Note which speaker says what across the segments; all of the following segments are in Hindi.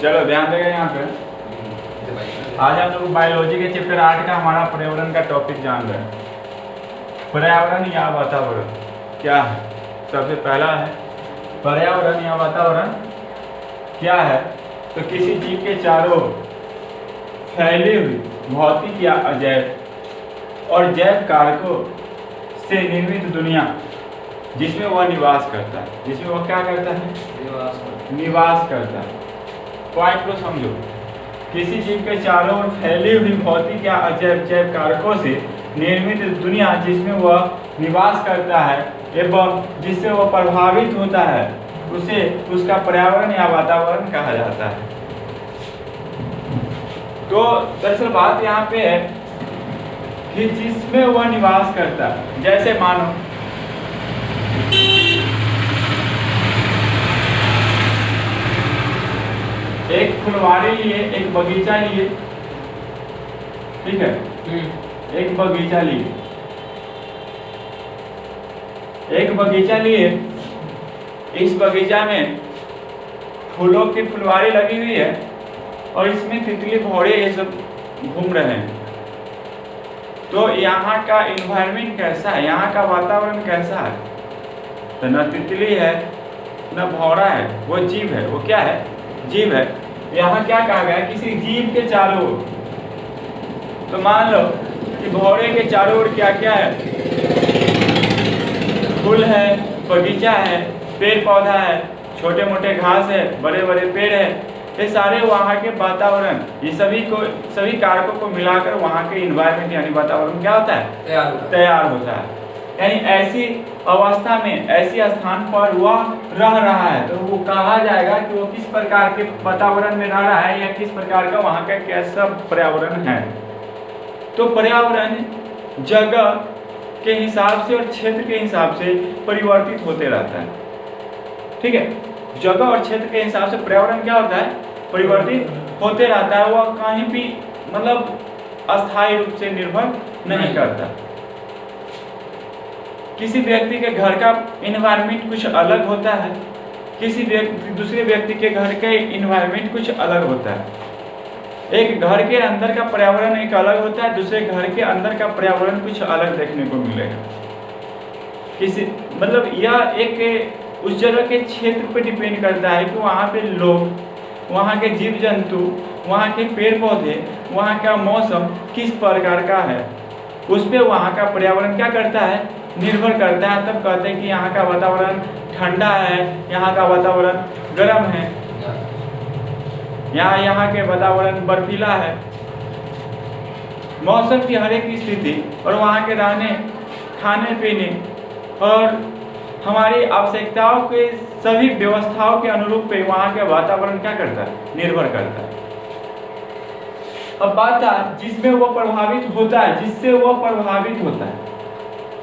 Speaker 1: चलो ध्यान देगा यहाँ पे। आज हम लोग बायोलॉजी के चैप्टर 8 का हमारा पर्यावरण का टॉपिक जान रहे हैं। पर्यावरण या वातावरण क्या है? सबसे पहला है पर्यावरण या वातावरण क्या है? तो किसी जीव के चारों ओर फैली हुई भौतिक या अजैव और जैव कारकों से निर्मित दुनिया जिसमें वह निवास करता है। जिसमें वह क्या करता है? निवास करता है। पॉइंट को समझो। किसी जीव के चारों ओर फैली हुई भौतिक या अजैव जैव कारकों से निर्मित दुनिया जिसमें वह निवास करता है एवं जिससे वह प्रभावित होता है उसे उसका पर्यावरण या वातावरण कहा जाता है। तो दरअसल बात यहाँ पे है कि जिसमें वह निवास करता है, जैसे मानो एक फुलवारी लिए, एक बगीचा लिए, ठीक है, एक बगीचा लिए, एक बगीचा लिए, इस बगीचा में फूलों की फुलवारी लगी हुई है और इसमें तितली भौरे ये सब घूम रहे हैं। तो यहाँ का इन्वायरमेंट कैसा है? यहाँ का वातावरण कैसा है? तो न तितली है न भौरा है, वो जीव है। वो क्या है? जीव है। यहाँ क्या कहा गया? किसी जीव के चारों ओर। तो मान लो कि भौरे के चारों ओर क्या क्या है? फूल है, बगीचा है, पेड़ पौधा है, छोटे मोटे घास है, बड़े बड़े पेड़ है। ये सारे वहाँ के वातावरण, ये सभी कारकों को मिलाकर वहाँ के इन्वायरमेंट यानी वातावरण क्या होता है? तैयार होता है। यानी ऐसी अवस्था में, ऐसी स्थान पर वह रह रहा है तो वो कहा जाएगा कि वो किस प्रकार के वातावरण में रह रहा है या किस प्रकार का वहाँ का कैसा पर्यावरण है। तो पर्यावरण जगह के हिसाब से और क्षेत्र के हिसाब से परिवर्तित होते रहता है। ठीक है, जगह और क्षेत्र के हिसाब से पर्यावरण क्या होता है? परिवर्तित होते रहता है। वह कहीं भी मतलब अस्थायी रूप से निर्भर नहीं करता। किसी व्यक्ति के घर का इन्वायरमेंट कुछ अलग होता है, दूसरे व्यक्ति के घर के इन्वायरमेंट कुछ अलग होता है। एक घर के अंदर का पर्यावरण एक अलग होता है, दूसरे घर के अंदर का पर्यावरण कुछ अलग देखने को मिलेगा। किसी मतलब यह एक उस जगह के क्षेत्र पर डिपेंड करता है कि वहाँ पे लोग, वहाँ के जीव जंतु, वहाँ के पेड़ पौधे, वहाँ का मौसम किस प्रकार का है, उस पर वहाँ का पर्यावरण क्या करता है? निर्भर करता है। तब कहते हैं कि यहाँ का वातावरण ठंडा है, यहाँ का वातावरण गर्म है, यहाँ के वातावरण बर्फीला है। मौसम की हर एक स्थिति और वहाँ के रहने, खाने पीने और हमारी आवश्यकताओं के सभी व्यवस्थाओं के अनुरूप पे वहाँ के वातावरण क्या करता है? निर्भर करता है। अब बात है जिसमें वो प्रभावित होता है, जिससे वो प्रभावित होता है,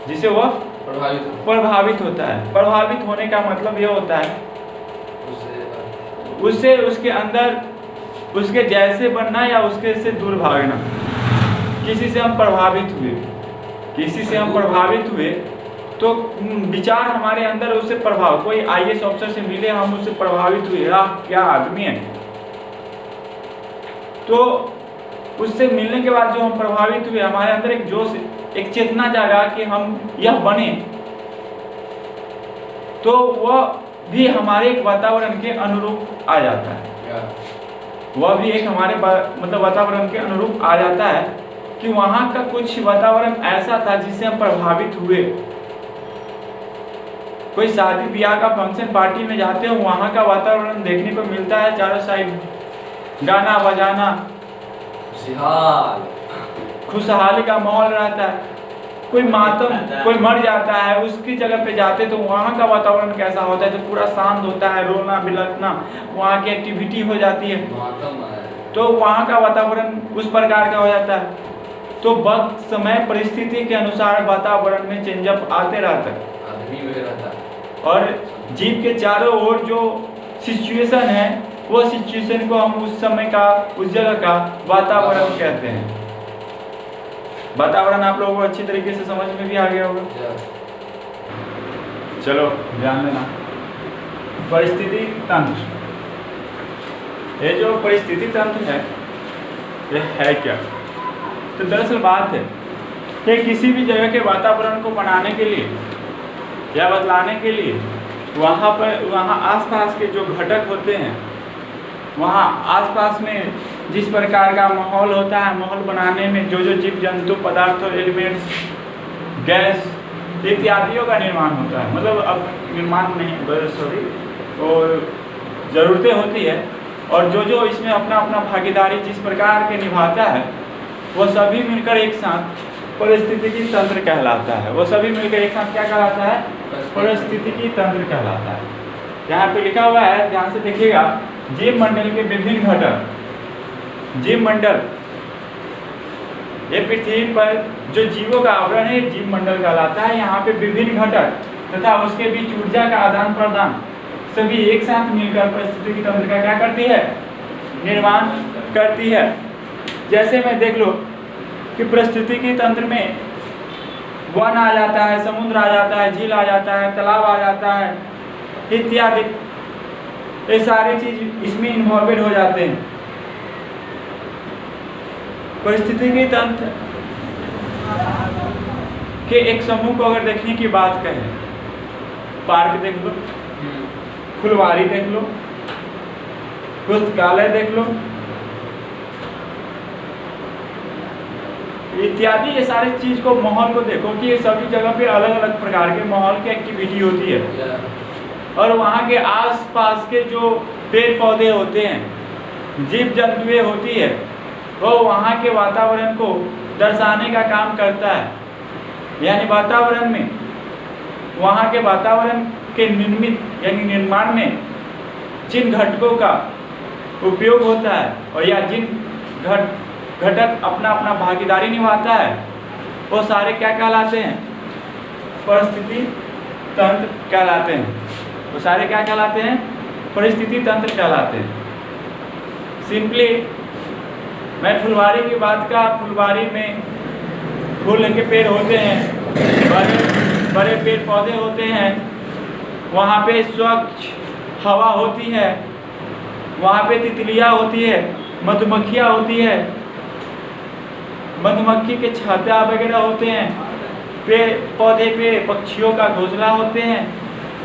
Speaker 1: जिसे वह प्रभावित होता है। प्रभावित होने का मतलब यह होता है उससे, उसके अंदर उसके जैसे बनना या उसके से दूर भागना। किसी से हम प्रभावित हुए तो विचार हमारे अंदर उससे प्रभाव, कोई आईएएस अफसर से मिले, हम उससे प्रभावित हुए, क्या आदमी है। तो उससे मिलने के बाद जो हम प्रभावित हुए, हमारे अंदर एक जोश, एक चेतना जागा कि हम यह बने, तो वह भी हमारे एक वातावरण के अनुरूप आ जाता है। वह भी एक हमारे मतलब वातावरण के अनुरूप आ जाता है कि वहाँ का कुछ वातावरण ऐसा था जिससे हम प्रभावित हुए। कोई शादी ब्याह का फंक्शन पार्टी में जाते हो, वहाँ का वातावरण देखने को मिलता है, चारों साइड गाना बजाना, खुशहाली का माहौल रहता है। कोई मातम, कोई मर जाता है, उसकी जगह पे जाते तो वहाँ का वातावरण कैसा होता है? तो पूरा शांत होता है, रोना बिलखना, वहाँ की एक्टिविटी हो जाती है, तो वहाँ का वातावरण उस प्रकार का हो जाता है। तो वक्त, समय, परिस्थिति के अनुसार वातावरण में चेंजअप आते रहता है। और जीव के चारों ओर जो सिचुएशन है, वो सिचुएशन को हम उस समय का, उस जगह का वातावरण कहते हैं। वातावरण आप लोगों को अच्छी तरीके से समझ में भी आ गया होगा। चलो ध्यान देना। परिस्थिति तंत्र, ये जो परिस्थिति तंत्र है ये है क्या? तो दरअसल बात है कि किसी भी जगह के वातावरण को बनाने के लिए या बदलाने के लिए वहाँ आसपास के जो घटक होते हैं, वहाँ आसपास में जिस प्रकार का माहौल होता है, माहौल बनाने में जो जो जीव जंतु पदार्थ एलिमेंट्स गैस इत्यादियों का निर्माण होता है, मतलब अब निर्माण नहीं सॉरी और ज़रूरतें होती है, और जो जो इसमें अपना अपना भागीदारी जिस प्रकार के निभाता है वो सभी मिलकर एक साथ पारिस्थितिकी तंत्र कहलाता है। वो सभी मिलकर एक साथ क्या कहलाता है? पारिस्थितिकी तंत्र कहलाता है। यहाँ पे लिखा हुआ है, ध्यान से देखिएगा, जीव मंडल के विभिन्न घटक। जीव मंडल ये पृथ्वी पर जो जीवों का आवरण है जीव मंडल कहलाता है। यहाँ पे विभिन्न घटक तथा उसके बीच ऊर्जा का आदान प्रदान सभी एक साथ मिलकर पारिस्थितिकी तंत्र का क्या करती है? निर्माण करती है। जैसे मैं देख लो कि पारिस्थितिकी तंत्र में वन आ जाता है, समुद्र आ जाता है, झील आ जाता है, तालाब आ जाता है इत्यादि, ये सारी चीज इसमें इन्वॉल्व हो जाते हैं। पारिस्थितिकी तंत्र के एक समूह को अगर देखने की बात करें, पार्क देख लो, फुलवारी देख लो, पुस्तकालय देख लो इत्यादि, ये सारी चीज को माहौल को देखो कि ये सभी जगह पे अलग अलग प्रकार के माहौल की एक्टिविटी होती है, और वहाँ के आसपास के जो पेड़ पौधे होते हैं, जीव जंतुएं होती है, वो वहाँ के वातावरण को दर्शाने का काम करता है। यानी वातावरण में वहाँ के वातावरण के निर्मित यानी निर्माण में जिन घटकों का उपयोग होता है और या जिन घटक अपना अपना भागीदारी निभाता है, वो सारे क्या कहलाते हैं? परिस्थिति तंत्र कहलाते हैं। वो सारे क्या कहलाते हैं? परिस्थिति तंत्र कहलाते हैं। सिंपली मैं फुलवारी की बात का, फुलवारी में फूल के पेड़ होते हैं, बड़े बड़े पेड़ पौधे होते हैं, वहाँ पे स्वच्छ हवा होती है, वहाँ पे तितलियाँ होती है, मधुमक्खियाँ होती है, मधुमक्खी के छत्ता वगैरह होते हैं, पेड़ पौधे पे पक्षियों का घोंसला होते हैं।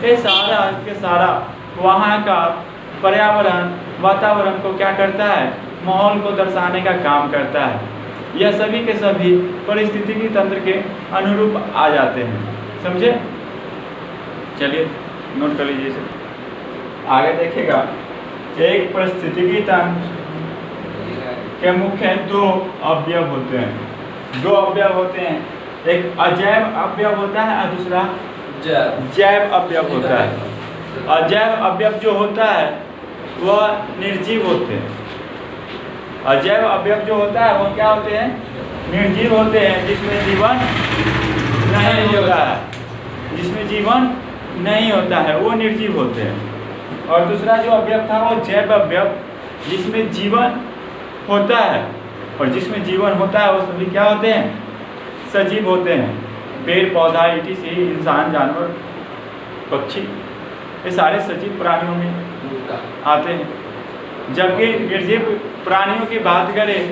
Speaker 1: ये सारा के सारा वहाँ का पर्यावरण वातावरण को क्या करता है? माहौल को दर्शाने का काम करता है। यह सभी के सभी पारिस्थितिकी तंत्र के अनुरूप आ जाते हैं। समझे? चलिए नोट कर लीजिए इसे। आगे देखिएगा, एक पारिस्थितिकी तंत्र के मुख्य दो अवयव होते हैं। दो अवयव होते हैं, एक अजैव अवयव होता है और दूसरा जैव अवयव होता है। अजैव अवयव जो होता है वह निर्जीव होते हैं। अजैव अवयव जो होता है वो क्या होते हैं? निर्जीव होते हैं, जिसमें जीवन नहीं होता है। जिसमें जीवन नहीं होता है वो निर्जीव होते हैं। और दूसरा जो अवयव था वो जैव अवयव, जिसमें जीवन होता है, और जिसमें जीवन होता है वो सभी क्या होते हैं? सजीव होते हैं। पेड़ पौधा ईटी इंसान जानवर पक्षी ये सारे सजीव प्राणियों में आते हैं। जबकि निर्जीव प्राणियों की बात करें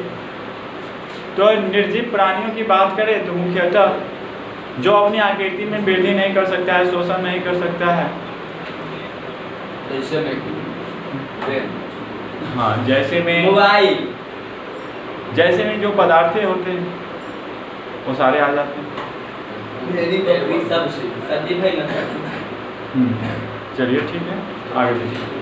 Speaker 1: तो निर्जीव प्राणियों की बात करें तो मुख्यतः जो अपनी आकृति में वृद्धि नहीं कर सकता है, शोषण नहीं कर सकता है, हाँ जैसे में मोबाइल जैसे में जो पदार्थ होते हैं वो सारे आ जाते हैं। चलिए ठीक है, आगे देखिए।